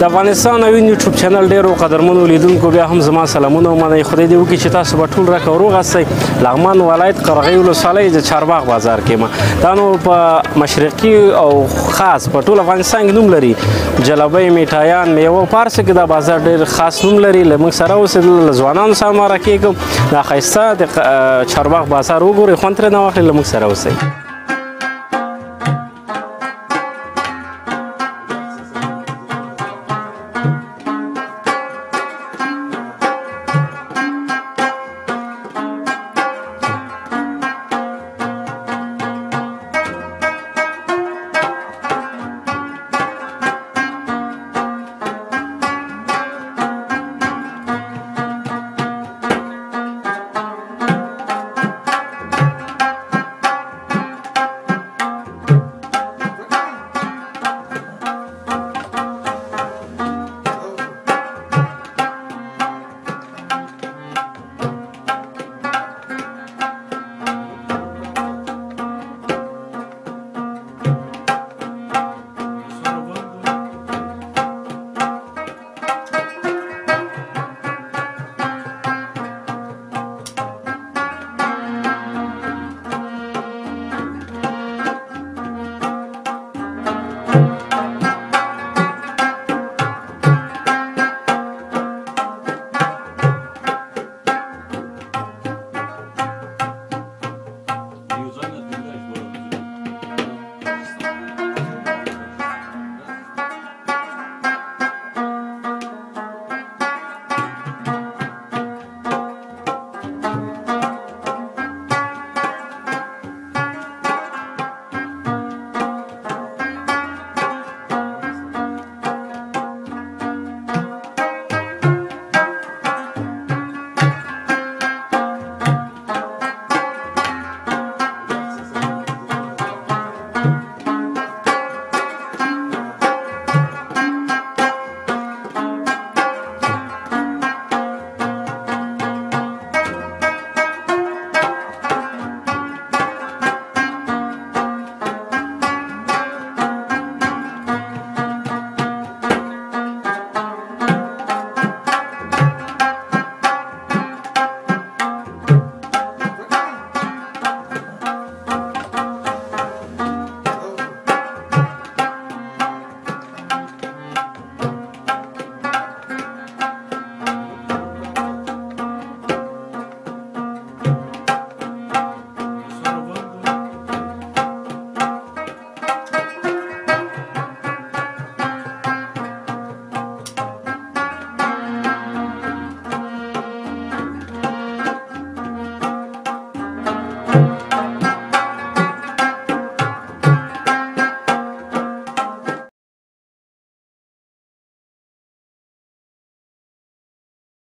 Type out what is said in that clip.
د افغانستان نوین یوټیوب چینل ډیرو قدرمنو لیدونکو بیا هم زما سلامونه ومنئ. خدای دې وکړي چې تاسو به ټول رکه وروغ هستئ. لغمان ولایت قرغې ولسوالۍ د چارباغ بازار کې یم. دا نو په مشرقي او خاص په ټول افغانستان کې نوم لري. جلبۍ، میټایان، میوه په هر څه کې دا بازار ډېر خاص نوم لري. له موږ سره اوسئ، له ځوانانو سره مرکه کوم. دا ښایسته د چارباغ بازار وګورئ، خوند ترېنه واخلئ، له موږ سره اوسئ.